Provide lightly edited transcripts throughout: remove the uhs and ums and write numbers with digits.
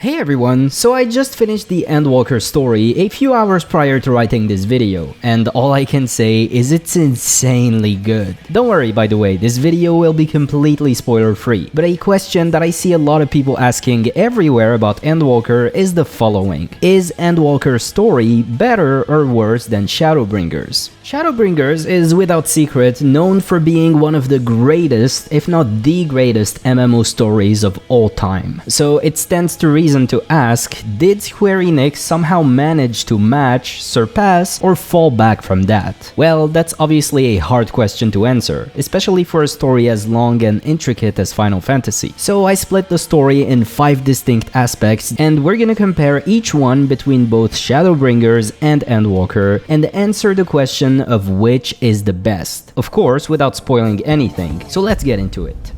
Hey everyone, so I just finished the Endwalker story a few hours prior to writing this video, and all I can say is it's insanely good. Don't worry, by the way, this video will be completely spoiler free, but a question that I see a lot of people asking everywhere about Endwalker is the following. Is Endwalker's story better or worse than Shadowbringers? Shadowbringers is without secret known for being one of the greatest, if not the greatest MMO stories of all time. So it stands to reason to ask, did Square Enix somehow manage to match, surpass, or fall back from that? Well, that's obviously a hard question to answer, especially for a story as long and intricate as Final Fantasy. So I split the story in 5 distinct aspects, and we're gonna compare each one between both Shadowbringers and Endwalker, and answer the question of which is the best. Of course, without spoiling anything, so let's get into it.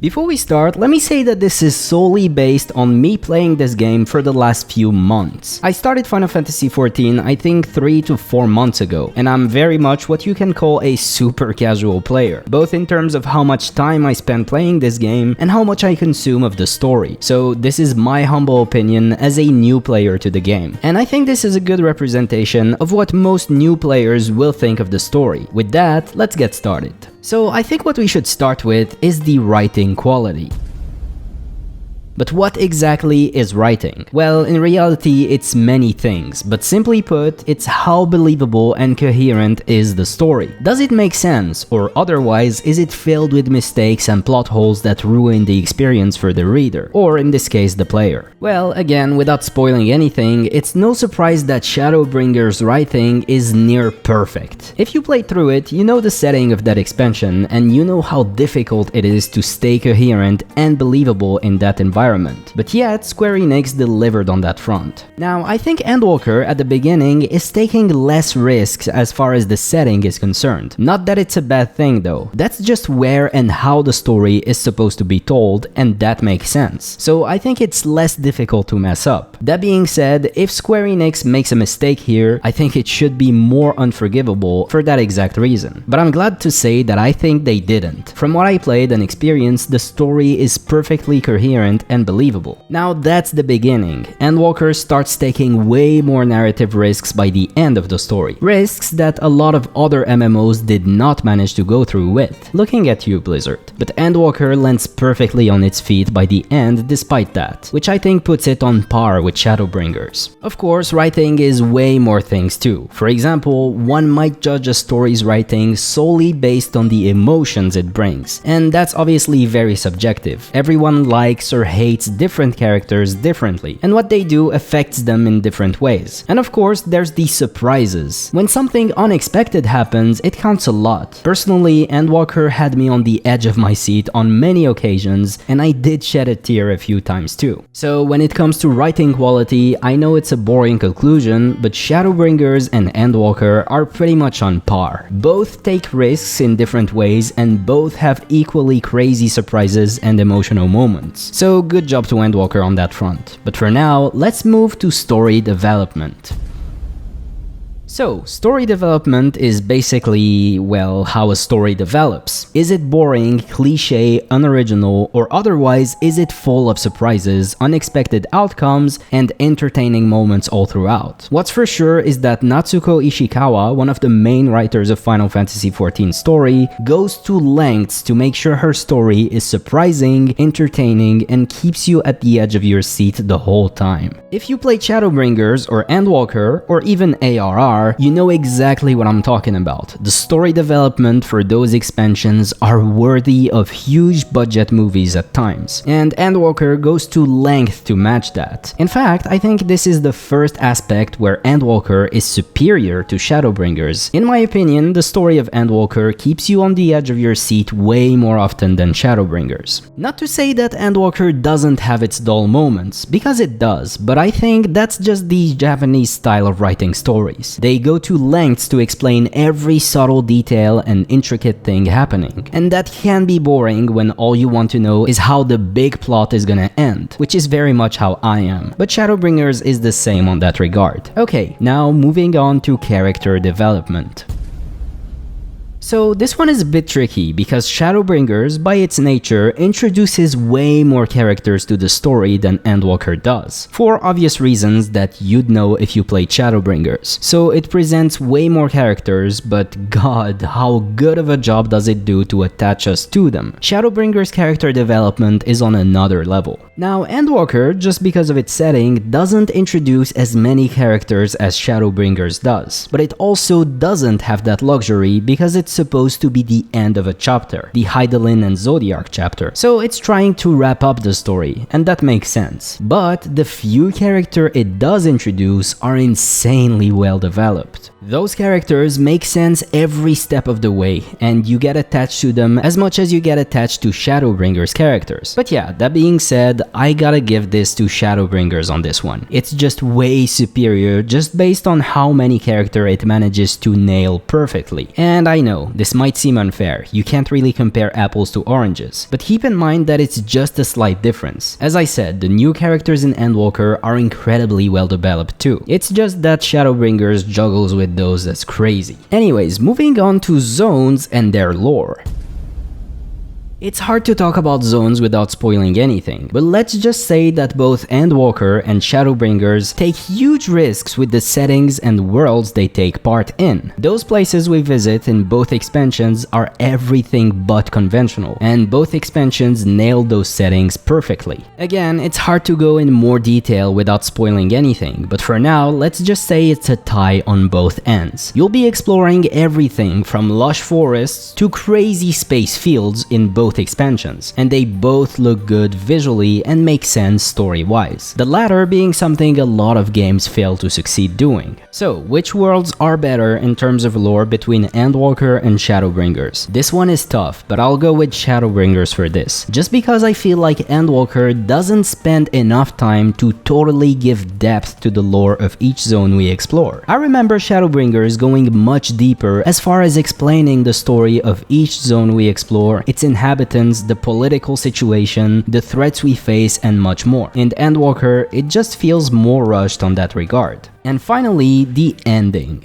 Before we start, let me say that this is solely based on me playing this game for the last few months. I started Final Fantasy XIV I think 3 to 4 months ago, and I'm very much what you can call a super casual player, both in terms of how much time I spend playing this game and how much I consume of the story. So this is my humble opinion as a new player to the game, and I think this is a good representation of what most new players will think of the story. With that, let's get started. So I think what we should start with is the writing quality. But what exactly is writing? Well, in reality, it's many things, but simply put, it's how believable and coherent is the story. Does it make sense, or otherwise, is it filled with mistakes and plot holes that ruin the experience for the reader, or in this case, the player? Well, again, without spoiling anything, it's no surprise that Shadowbringers' writing is near perfect. If you play through it, you know the setting of that expansion, and you know how difficult it is to stay coherent and believable in that environment. But yet, Square Enix delivered on that front. Now, I think Endwalker at the beginning is taking less risks as far as the setting is concerned. Not that it's a bad thing though, that's just where and how the story is supposed to be told, and that makes sense. So I think it's less difficult to mess up. That being said, if Square Enix makes a mistake here, I think it should be more unforgivable for that exact reason. But I'm glad to say that I think they didn't. From what I played and experienced, the story is perfectly coherent and believable. Now that's the beginning. Endwalker starts taking way more narrative risks by the end of the story. Risks that a lot of other MMOs did not manage to go through with. Looking at you, Blizzard. But Endwalker lands perfectly on its feet by the end despite that, which I think puts it on par with Shadowbringers. Of course, writing is way more things too. For example, one might judge a story's writing solely based on the emotions it brings, and that's obviously very subjective. Everyone likes or hates different characters differently, and what they do affects them in different ways. And of course, there's the surprises. When something unexpected happens, it counts a lot. Personally, Endwalker had me on the edge of my seat on many occasions, and I did shed a tear a few times too. So when it comes to writing quality, I know it's a boring conclusion, but Shadowbringers and Endwalker are pretty much on par. Both take risks in different ways, and both have equally crazy surprises and emotional moments. So good job to Endwalker on that front. But for now, let's move to story development. So, story development is basically, well, how a story develops. Is it boring, cliché, unoriginal, or otherwise is it full of surprises, unexpected outcomes, and entertaining moments all throughout? What's for sure is that Natsuko Ishikawa, one of the main writers of Final Fantasy XIV story, goes to lengths to make sure her story is surprising, entertaining, and keeps you at the edge of your seat the whole time. If you played Shadowbringers or Endwalker, or even ARR, you know exactly what I'm talking about. The story development for those expansions are worthy of huge budget movies at times, and Endwalker goes to length to match that. In fact, I think this is the first aspect where Endwalker is superior to Shadowbringers. In my opinion, the story of Endwalker keeps you on the edge of your seat way more often than Shadowbringers. Not to say that Endwalker doesn't have its dull moments, because it does, but I think that's just the Japanese style of writing stories. They go to lengths to explain every subtle detail and intricate thing happening. And that can be boring when all you want to know is how the big plot is gonna end, which is very much how I am. But Shadowbringers is the same on that regard. Okay, now moving on to character development. So this one is a bit tricky because Shadowbringers, by its nature, introduces way more characters to the story than Endwalker does, for obvious reasons that you'd know if you played Shadowbringers. So it presents way more characters, but god, how good of a job does it do to attach us to them. Shadowbringers character development is on another level. Now Endwalker, just because of its setting, doesn't introduce as many characters as Shadowbringers does, but it also doesn't have that luxury because it's supposed to be the end of a chapter, the Hydaelyn and Zodiac chapter, so it's trying to wrap up the story, and that makes sense. But the few characters it does introduce are insanely well developed. Those characters make sense every step of the way, and you get attached to them as much as you get attached to Shadowbringers characters. But yeah, that being said, I gotta give this to Shadowbringers on this one. It's just way superior just based on how many characters it manages to nail perfectly. And I know, this might seem unfair, you can't really compare apples to oranges, but keep in mind that it's just a slight difference. As I said, the new characters in Endwalker are incredibly well developed too. It's just that Shadowbringers juggles with those as crazy. Anyways, moving on to zones and their lore. It's hard to talk about zones without spoiling anything, but let's just say that both Endwalker and Shadowbringers take huge risks with the settings and worlds they take part in. Those places we visit in both expansions are everything but conventional, and both expansions nail those settings perfectly. Again, it's hard to go in more detail without spoiling anything, but for now, let's just say it's a tie on both ends. You'll be exploring everything from lush forests to crazy space fields in both expansions, and they both look good visually and make sense story-wise. The latter being something a lot of games fail to succeed doing. So, which worlds are better in terms of lore between Endwalker and Shadowbringers? This one is tough, but I'll go with Shadowbringers for this, just because I feel like Endwalker doesn't spend enough time to totally give depth to the lore of each zone we explore. I remember Shadowbringers going much deeper as far as explaining the story of each zone we explore, its inhabitants, the political situation, the threats we face, and much more. In Endwalker, it just feels more rushed on that regard. And finally, the ending.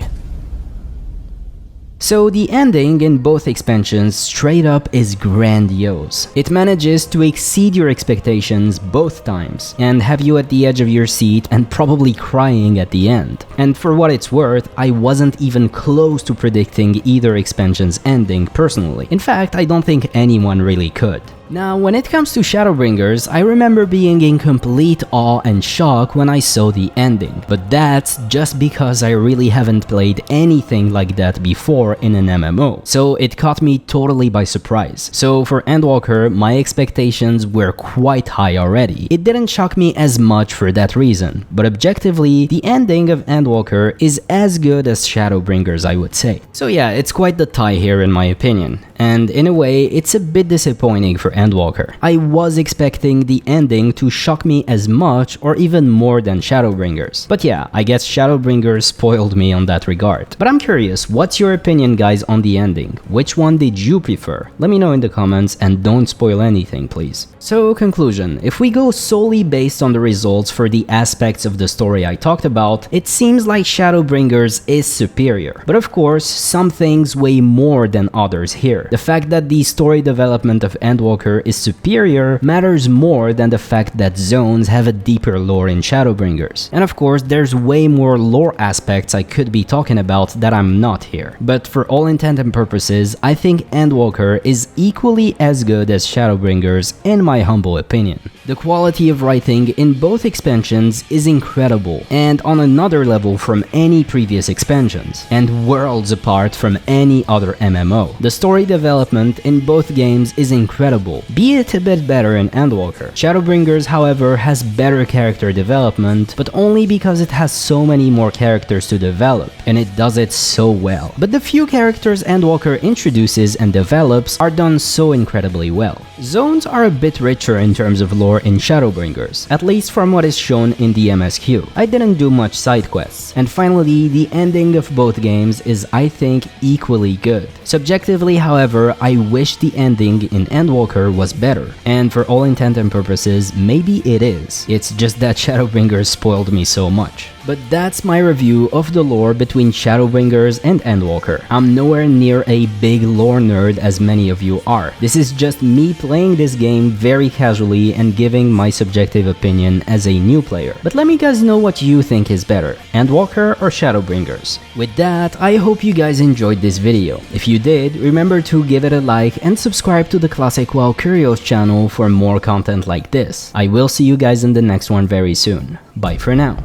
So the ending in both expansions straight up is grandiose. It manages to exceed your expectations both times and have you at the edge of your seat and probably crying at the end. And for what it's worth, I wasn't even close to predicting either expansion's ending personally. In fact, I don't think anyone really could. Now, when it comes to Shadowbringers, I remember being in complete awe and shock when I saw the ending, but that's just because I really haven't played anything like that before in an MMO, so it caught me totally by surprise. So for Endwalker, my expectations were quite high already. It didn't shock me as much for that reason, but objectively, the ending of Endwalker is as good as Shadowbringers, I would say. So yeah, it's quite the tie here in my opinion, and in a way, it's a bit disappointing for Endwalker. I was expecting the ending to shock me as much or even more than Shadowbringers. But yeah, I guess Shadowbringers spoiled me on that regard. But I'm curious, what's your opinion guys on the ending? Which one did you prefer? Let me know in the comments and don't spoil anything please. So conclusion, if we go solely based on the results for the aspects of the story I talked about, it seems like Shadowbringers is superior. But of course, some things weigh more than others here. The fact that the story development of Endwalker is superior matters more than the fact that zones have a deeper lore in Shadowbringers. And of course, there's way more lore aspects I could be talking about that I'm not here. But for all intent and purposes, I think Endwalker is equally as good as Shadowbringers in my humble opinion. The quality of writing in both expansions is incredible and on another level from any previous expansions, and worlds apart from any other MMO. The story development in both games is incredible, be it a bit better in Endwalker. Shadowbringers, however, has better character development, but only because it has so many more characters to develop, and it does it so well. But the few characters Endwalker introduces and develops are done so incredibly well. Zones are a bit richer in terms of lore in Shadowbringers, at least from what is shown in the MSQ. I didn't do much side quests. And finally, the ending of both games is, I think, equally good. Subjectively, however, I wish the ending in Endwalker was better, and for all intent and purposes, maybe it is. It's just that Shadowbringers spoiled me so much. But that's my review of the lore between Shadowbringers and Endwalker. I'm nowhere near a big lore nerd as many of you are. This is just me playing this game very casually and giving my subjective opinion as a new player. But let me guys know what you think is better, Endwalker or Shadowbringers. With that, I hope you guys enjoyed this video. If you did, remember to give it a like and subscribe to the Classic WoW Curios channel for more content like this. I will see you guys in the next one very soon. Bye for now.